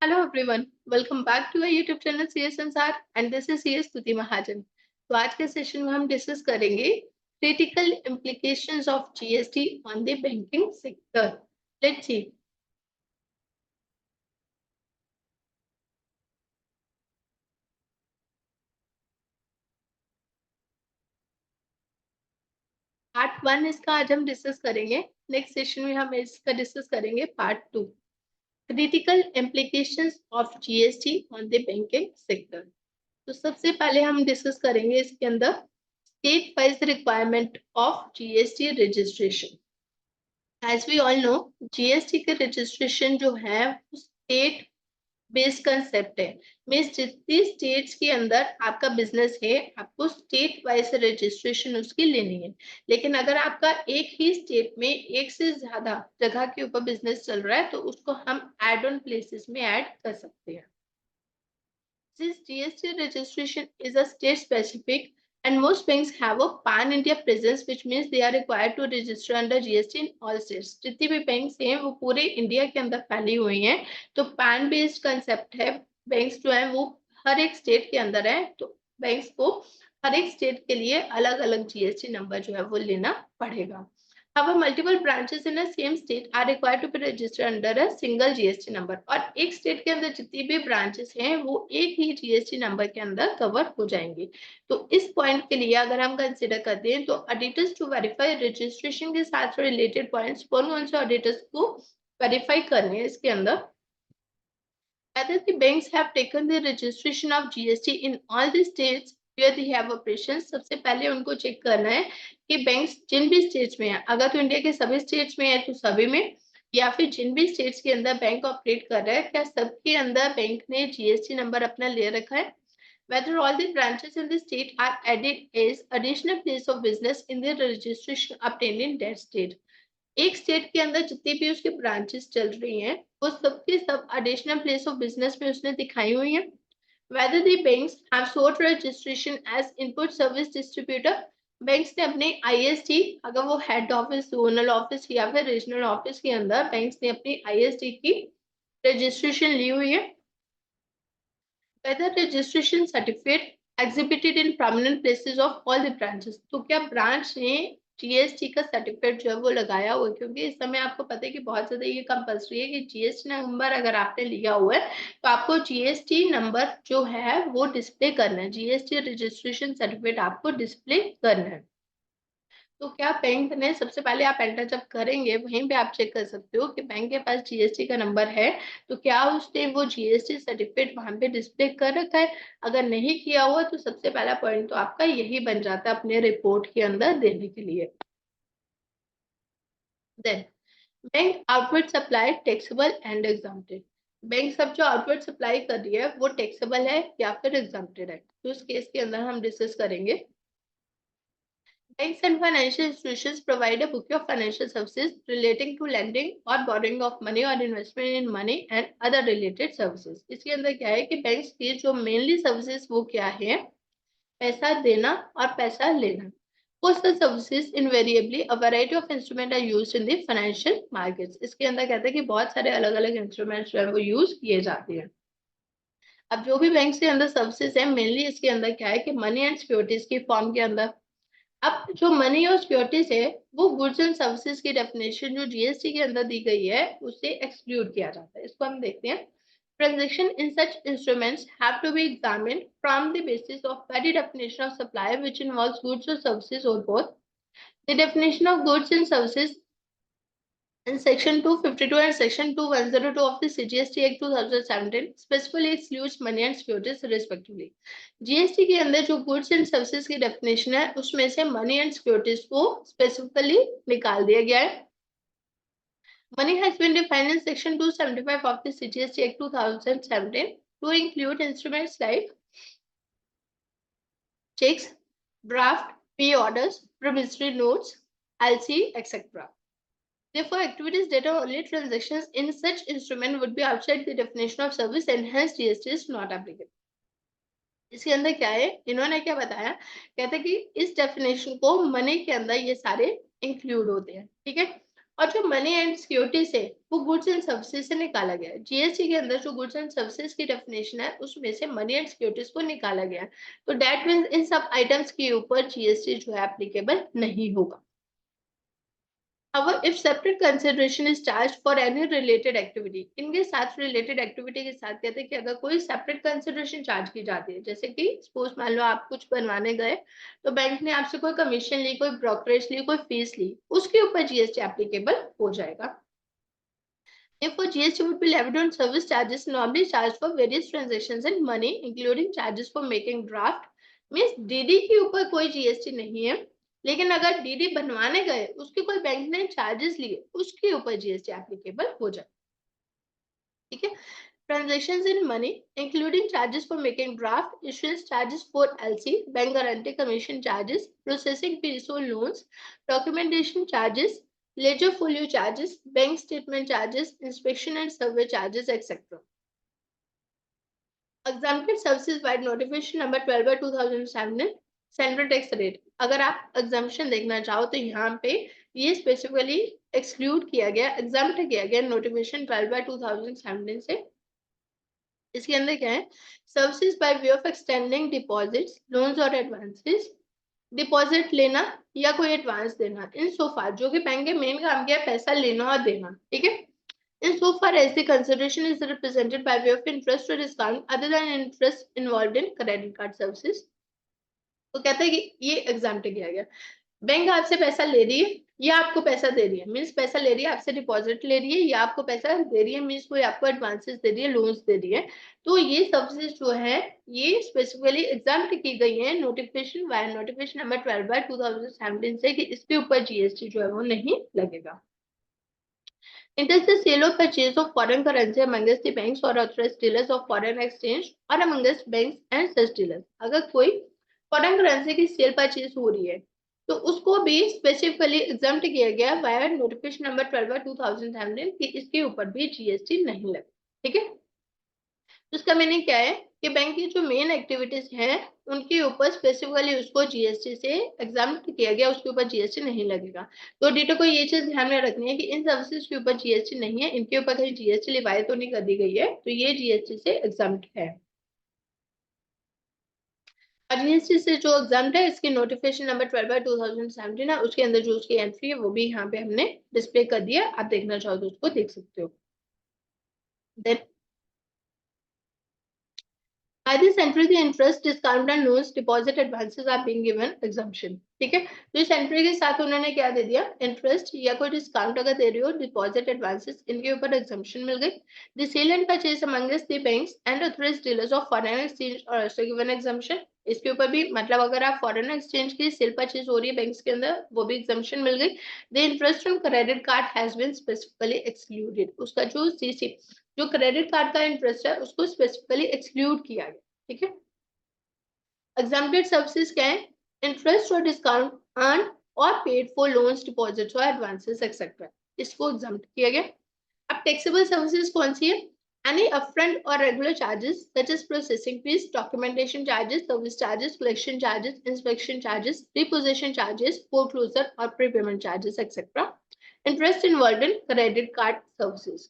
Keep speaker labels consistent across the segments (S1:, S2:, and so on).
S1: Hello everyone, welcome back to our YouTube channel CS Ansar and this is CS Stuti Mahajan. तो आज के session में हम discuss करेंगे critical implications of GST on the banking sector. Let's see. Part 1 इसका आज हम discuss करेंगे. नेक्स्ट सेशन में हम इसका डिस्कस करेंगे part 2, critical implications of GST on the banking sector. तो सबसे पहले हम डिस्कस करेंगे इसके अंदर state wise requirement of GST registration. As we all know, GST के रजिस्ट्रेशन जो है स्टेट बेस्ड कंसेप्ट है. मीन्स जितनी स्टेट्स के अंदर आपका बिजनेस है आपको स्टेट वाइज रजिस्ट्रेशन उसकी लेनी है. लेकिन अगर आपका एक ही स्टेट में एक से ज्यादा जगह के ऊपर बिजनेस चल रहा है तो उसको हम एड ऑन प्लेसेस में ऐड कर सकते हैं. Since GST registration is a state specific and most banks have a pan India presence, which means they are required to register under GST in all states. जितनी भी banks हैं वो पूरे India के अंदर फैली हुई हैं. तो पैन बेस्ड कंसेप्ट है. बैंक्स जो है वो हर एक स्टेट के अंदर है. तो बैंक्स को हर एक स्टेट के लिए अलग अलग जीएसटी नंबर जो है वो लेना पड़ेगा. However, multiple branches in a same state are required to be registered under a single GST number. और एक स्टेट के अंदर जितनी भी ब्रांचेस हैं वो एक ही जीएसटी नंबर के अंदर कवर हो जाएंगे. तो इस पॉइंट के लिए अगर हम कंसिडर करते हैं तो ऑडिटर्स टू वेरीफाई रजिस्ट्रेशन के साथ रिलेटेड पॉइंट्स कौन से ऑडिटर्स को वेरीफाई करने हैं इसके अंदर. Whether the banks have taken the registration of GST in all the states where they have operations. सबसे पहले उनको चेक करना है कि बैंक्स जिन भी स्टेट्स में है, अगर तो इंडिया के सभी स्टेट्स में है तो सभी में, या फिर जिन भी स्टेट्स के अंदर बैंक ऑपरेट कर रहा है क्या सबके अंदर बैंक ने जीएसटी नंबर अपना ले रखा है. Whether all the branches in the state are added as additional place of business in the registration obtained in that state. एक स्टेट के अंदर जितनी भी उसकी ब्रांचेस चल रही हैं वो सबके सब एडिशनल प्लेस ऑफ बिजनेस में उसने दिखाई हुई हैं. Whether the banks have sought registration as input service distributor. Banks ने अपने आईएसडी, अगर वो हेड ऑफिस, जोनल ऑफिस या फिर रीजनल ऑफिस के अंदर बैंक्स ने अपनी आईएसडी की रजिस्ट्रेशन ली हुई है. Whether registration certificate exhibited in prominent places of all the branches. तो क्या ब्रांच ने जीएसटी का सर्टिफिकेट जो है वो लगाया हुआ है, क्योंकि इस समय आपको पता है कि बहुत ज्यादा ये कंपल्सरी है कि जीएसटी नंबर अगर आपने लिया हुआ है तो आपको जीएसटी नंबर जो है वो डिस्प्ले करना है. जीएसटी रजिस्ट्रेशन सर्टिफिकेट आपको डिस्प्ले करना है. तो क्या बैंक ने सबसे पहले आप एंटर जब करेंगे वहीं पे आप चेक कर सकते हो कि बैंक के पास जीएसटी का नंबर है तो क्या उसने वो जीएसटी सर्टिफिकेट वहां पे डिस्प्ले कर रखा है. अगर नहीं किया हुआ तो सबसे पहला पॉइंट तो आपका यही बन जाता है अपने रिपोर्ट के अंदर देने के लिए. Then bank outward supply taxable and exempted. Bank सब जो आउटवर्ड सप्लाई कर रही है वो टैक्सेबल है या फिर एग्जाम्प्टेड है. तो इस केस के अंदर हम डिस्कस करेंगे. Banks and financial institutions provide a bouquet of financial services relating to lending or borrowing of money or investment in money and other related services. इसके अंदर क्या है कि बैंक्स की जो मेनली सर्विसेज वो क्या है, पैसा देना और पैसा लेना. Postal services invariably a variety of instruments are used in the financial markets. इसके अंदर कहते हैं कि बहुत सारे अलग अलग इंस्ट्रूमेंट्स जो है वो यूज किए जाते हैं. अब जो भी बैंक के अंदर सर्विसेज है मेनली इसके अंदर क्या है कि मनी एंड सिक्योरिटीज की फॉर्म के अंदर. अब जो मनी और सिक्योरिटीज है वो गुड्स एंड सर्विसेज की डेफिनेशन जो जीएसटी के अंदर दी गई है उससे एक्सक्लूड किया जाता है. इसको हम देखते हैं. Transaction in such instruments have to be examined from the basis of very definition of supply which involves goods or services or both. The definition of goods and services in Section 252 and Section 2102 of the CGST Act 2017 specifically excludes money and securities respectively. GST के अंदर जो goods and services की definition है उसमें से money and securities को specifically निकाल दिया गया है. Money has been defined in Section 275 of the CGST Act 2017 to include instruments like checks, draft, pay orders, promissory notes, LC, etc. Therefore, activities that are only transactions in such instrument would be outside the definition of service and hence GST is not applicable. इसके अंदर क्या है, इन्होंने क्या बताया, कहते हैं कि इस डेफिनेशन को मनी के अंदर ये सारे इंक्लूड होते हैं. ठीक है. और जो मनी एंड सिक्योरिटीज है वो गुड्स एंड सर्विसेज से निकाला गया। जीएसटी के अंदर जो गुड्स एंड सर्विसेज की डेफिनेशन है उसमें से मनी एंड सिक्योरिटीज को निकाला गया। तो दैट मीन्स इन सब आइटम्स के ऊपर जीएसटी जो है एप्लीकेबल नहीं होगा। However, if separate consideration is charged for any related activity, इनके साथ related activity के साथ कहते हैं कि अगर कोई separate consideration charge की जाती है, जैसे कि suppose मान लो आप कुछ बनवाने गए तो बैंक ने आपसे कोई कमीशन ली, कोई ब्रोकरेज ली, कोई फीस ली, उसके ऊपर जीएसटी एप्लीकेबल हो जाएगा। Therefore, GST would be levied on service charges normally charged for various transactions in money, including charges for making draft. Means DD के ऊपर कोई जीएसटी नहीं है, लेकिन अगर डीडी बनवाने गए उसके कोई बैंक ने चार्जेस लिए उसके ऊपर जीएसटी एप्लीकेबल हो जाए। ठीक है। Transactions in money, including charges for making draft, issuance charges for LC, bank guarantee commission charges, processing fees on loans, documentation charges, ledger folio charges, bank statement charges, inspection and survey charges, etc. Exempted services by notification number 12 by 2007 central tax rate. अगर आप exemption देखना चाहो तो यहाँ पे ये specifically exclude किया गया, एग्जाम्प्ट किया गया नोटिफिकेशन 12 बाय 2017 से। इसके अंदर क्या है, services by way of extending deposits, loans और एडवांसेस, डिपॉजिट लेना या कोई एडवांस देना, इन सोफार जो कि बैंक के मेन काम क्या है, पैसा लेना और देना। ठीक है। In so far as the consideration is represented by way of interest और discount other than interest involved in credit card services. तो कहता है कि ये एग्जाम्प्ट किया गया। बैंक आपसे पैसा ले रही है या आपको पैसा दे रही है, मीन्स पैसा ले रही है आपसे, डिपॉजिट ले रही है या आपको पैसा दे रही है, मीन्स कोई आपको एडवांसेस दे रही है, लोन्स दे रही है। तो ये सर्विसेज जो है ये स्पेसिफिकली एग्जाम्प्ट की गई है notification via notification number 12 by 2017 से, कि इसके ऊपर जीएसटी जो है वो नहीं लगेगा। It is the sale or purchase of foreign currency amongst the banks or authorized dealers of foreign exchange or amongst banks and such dealers. अगर कोई फॉरेन करेंसी की सेल परचेज हो रही है तो उसको भी स्पेसिफिकली एग्जाम्प्ट किया गया वाया नोटिफिकेशन नंबर 12 बाय 2017 कि इसके ऊपर भी जीएसटी नहीं लगे। ठीक है। उसका मीनिंग क्या है कि बैंक की जो मेन एक्टिविटीज हैं उनके ऊपर स्पेसिफिकली उसको जीएसटी से एग्जाम्प्ट किया गया, उसके ऊपर जीएसटी नहीं लगेगा। तो डीटो को ये चीज ध्यान में रखनी है कि इन सर्विसेज के ऊपर जीएसटी नहीं है, इनके ऊपर कहीं जीएसटी लिवाई तो नहीं कर दी गई है, तो ये जीएसटी से एग्जाम्प्ट है। जीएसटी से जो एग्जाम्प्ट है इसकी नोटिफिकेशन नंबर 12 बाय 2017 है, उसके अंदर जो उसकी एंट्री है वो भी यहाँ पे हमने डिस्प्ले कर दिया, आप देखना चाहो तो उसको देख सकते हो। Then by this entry the interest discount and loans deposit advances are being given exemption। ठीक है। तो इस एंट्री के साथ उन्होंने क्या दे दिया, इंटरेस्ट या कोई डिस्काउंट अगर दे रही हो, डिपॉजिट एडवांसेस, इनके ऊपर एग्जम्पशन मिल गई। The sale and purchase amongst the banks and authorised dealers of foreign exchange are also given exemption. इसके ऊपर भी मतलब अगर आप फॉरेन एक्सचेंज की सेल परचेज हो रही है बैंक्स के अंदर वो भी एग्जम्पशन मिल गई। The interest on credit card has been specifically excluded. उसका जो सीसी जो क्रेडिट कार्ड का इंटरेस्ट है उसको स्पेसिफिकली एक्सक्लूड किया गया। ठीक है। एग्जाम्प्टेड सर्विसेज क्या है, इंटरेस्ट और डिस्काउंट अर्न और पेड फॉर लोन्स, डिपॉजिट्स और एडवांसेस एक्सेट्रा, इसको एग्जाम्प्ट किया गया। अब टैक्सेबल सर्विसेज कौन सी है, एनी अपफ्रंट और regular charges such as processing fees, documentation charges, service charges, collection charges, inspection charges, repossession charges, foreclosure और prepayment charges etcetera. Interest involved in credit card services.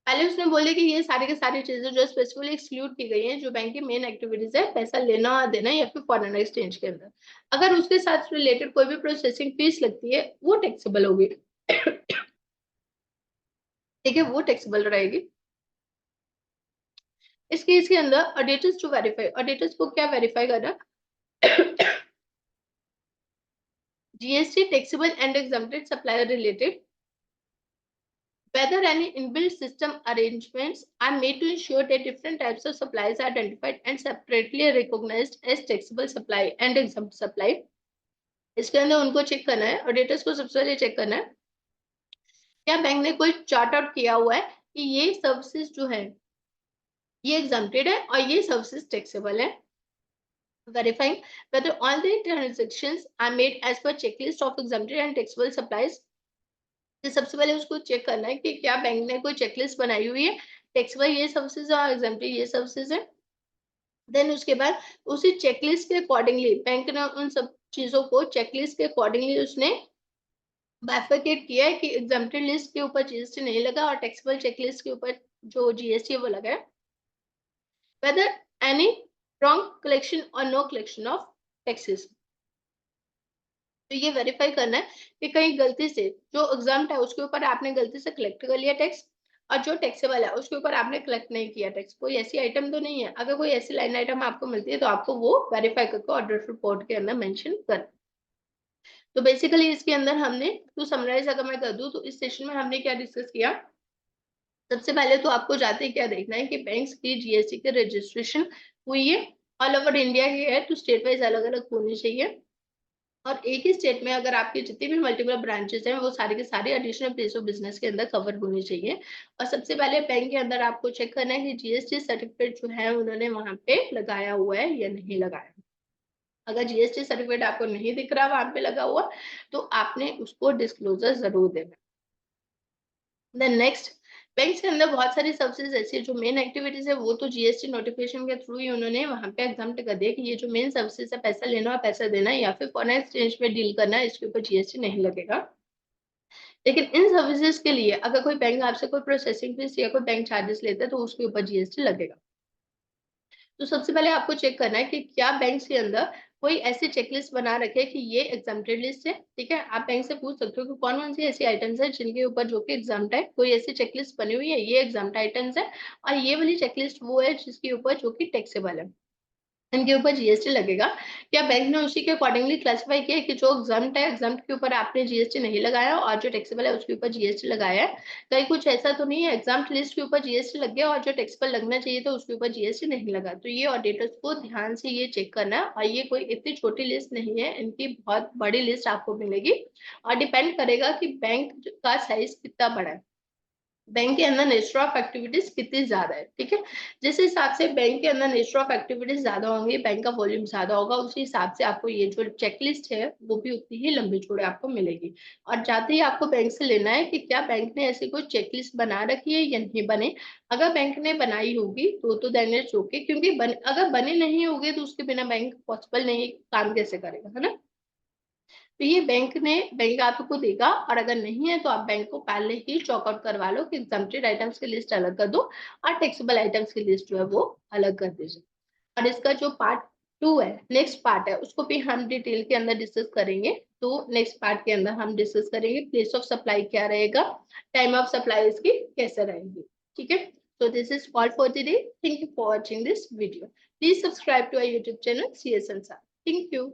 S1: पहले उसने बोले कि ये सारी की सारी चीजें जो स्पेसिफिकली एक्सक्लूड की गई हैं, जो बैंक की मेन एक्टिविटीज है, पैसा लेना और देना या फिर फॉरेन एक्सचेंज के अंदर, अगर उसके साथ रिलेटेड कोई भी प्रोसेसिंग फीस लगती है वो टैक्सेबल होगी। ठीक है, वो टैक्सेबल रहेगी। इस केस के अंदर ऑडिटर्स टू वेरीफाई, ऑडिटर्स को क्या वेरीफाई करना, GST taxable and exempted supplier related whether any inbuilt system arrangements are made to ensure that different types of supplies are identified and separately recognized as taxable supply and exempt supply। इसके अंदर उनको check करना है, auditors को सबसे पहले check करना है क्या बैंक ने कोई चार्ट आउट किया हुआ है कि ये सर्विसेज जो है ये एग्जम्प्टेड है और ये सर्विसेज टैक्सेबल है। verifying whether all the transactions are made as per checklist of exempted and taxable supplies। सबसे पहले उसको चेक करना है कि क्या बैंक ने कोई चेकलिस्ट बनाई हुई है, टैक्सेबल ये सर्विसेज और एग्जम्प्टेड ये सर्विसेज है। देन उसके बाद उसी चेकलिस्ट के अकॉर्डिंगली बैंक ने उन सब चीजों को चेकलिस्ट के अकॉर्डिंगली उसने बाइफरकेट किया है कि एग्जाम्प्टेड लिस्ट के ऊपर जीएसटी नहीं लगा और टैक्सेबल चेकलिस्ट के ऊपर जो जीएसटी है वो लगा है। whether any wrong collection or no collection of taxes। तो ये वेरीफाई करना है कि कहीं गलती से जो एग्जाम है उसके ऊपर आपने गलती से कलेक्ट कर लिया टैक्स, और जो टैक्सेबल है उसके ऊपर आपने कलेक्ट नहीं किया टैक्स। कोई ऐसी आइटम तो नहीं है। अगर कोई ऐसी लाइन आइटम आपको मिलती है तो आपको वो वेरीफाई करके ऑडिट रिपोर्ट के अंदर मेंशन कर। तो बेसिकली इसके अंदर हमने, टू समराइज अगर मैं कर दूं तो इस सेशन में हमने क्या डिस्कस किया। सबसे पहले तो आपको जाते ही क्या देखना है कि बैंक्स की जीएसटी की रजिस्ट्रेशन हुई है, ऑल ओवर इंडिया की है तो स्टेट वाइज अलग अलग होनी चाहिए। और एक ही स्टेट में अगर आपके जितने भी मल्टीपल ब्रांचेस हैं वो सारे के सारे एडिशनल प्लेस ऑफ बिजनेस के अंदर कवर होनी चाहिए। और सबसे पहले बैंक के अंदर आपको चेक करना है कि जीएसटी सर्टिफिकेट जो है उन्होंने वहां पे लगाया हुआ है या नहीं लगाया। अगर जीएसटी सर्टिफिकेट आपको नहीं दिख रहा वहां पे लगा हुआ तो आपने उसको डिस्क्लोजर जरूर देना। देन नेक्स्ट, बैंक के अंदर बहुत सारी सर्विसेज ऐसी है जो मेन एक्टिविटीज है वो तो जीएसटी नोटिफिकेशन के थ्रू ही उन्होंने वहां पे एग्जाम्प्ट कर दिया कि ये जो मेन सर्विसेज है, पैसा लेना और पैसा देना या फिर फॉरेन एक्सचेंज में डील करना, इसके ऊपर जीएसटी नहीं लगेगा। लेकिन इन सर्विसेज के लिए अगर कोई बैंक आपसे कोई प्रोसेसिंग फीस या कोई बैंक चार्जेस लेता है तो उसके ऊपर जीएसटी लगेगा। तो सबसे पहले आपको चेक करना है कि क्या बैंक के अंदर कोई ऐसी चेकलिस्ट बना रखे कि ये एग्जाम्प्टेड लिस्ट है। ठीक है, आप बैंक से पूछ सकते हो कि कौन कौन सी ऐसी आइटम्स है जिनके ऊपर जो कि एग्जाम्प्ट है। कोई ऐसी चेकलिस्ट बनी हुई है, ये एग्जाम्प्ट आइटम्स है, और ये वाली चेकलिस्ट वो है जिसके ऊपर जो कि टैक्सेबल है, इनके ऊपर जीएसटी लगेगा। क्या बैंक ने उसी के अकॉर्डिंगली क्लासिफाई किया है कि जो एग्जाम्प्ट है, एग्जाम्प्ट के ऊपर आपने जीएसटी नहीं लगाया और जो टैक्सेबल है उसके ऊपर जीएसटी लगाया है। कहीं कुछ ऐसा तो नहीं है एग्जाम्प्ट लिस्ट के ऊपर जीएसटी लग गया और जो टैक्सेबल लगना चाहिए था उसके ऊपर जीएसटी नहीं लगा। तो ये ऑडिटर्स को ध्यान से ये चेक करना है। और ये कोई इतनी छोटी लिस्ट नहीं है, इनकी बहुत बड़ी लिस्ट आपको मिलेगी। और डिपेंड करेगा कि बैंक का साइज कितना बड़ा है, बैंक के अंदर नेचर ऑफ एक्टिविटीज कितनी ज्यादा है। ठीक है, जिस हिसाब से बैंक के अंदर नेचर ऑफ एक्टिविटीज ज्यादा होंगी, बैंक का वॉल्यूम ज्यादा होगा, उसी हिसाब से आपको ये जो चेकलिस्ट है वो भी उतनी ही लंबी चौड़ी आपको मिलेगी। और जाते ही आपको बैंक से लेना है कि क्या बैंक ने ऐसी कोई चेकलिस्ट बना रखी है या नहीं बने। अगर बैंक ने बनाई होगी तो देन इट्स ओके, क्योंकि अगर बनी नहीं होगी तो उसके बिना बैंक पॉसिबल नहीं, काम कैसे करेगा, है ना। तो ये बैंक आपको देगा, और अगर नहीं है तो आप बैंक को पहले ही चॉक आउट करवा लो कि एग्जम्प्टेड आइटम्स की लिस्ट अलग कर दो और टैक्सेबल आइटम्स की लिस्ट जो है वो अलग कर दीजिए। और इसका जो पार्ट 2 है, नेक्स्ट पार्ट है, उसको भी हम डिटेल के अंदर डिस्कस करेंगे। तो नेक्स्ट पार्ट के अंदर हम डिस्कस करेंगे प्लेस ऑफ सप्लाई क्या रहेगा, टाइम ऑफ सप्लाई इसकी कैसे रहेगी। ठीक है, so this is all for today. Thank you for watching this video. Please subscribe to our YouTube channel CS Ansar. Thank you.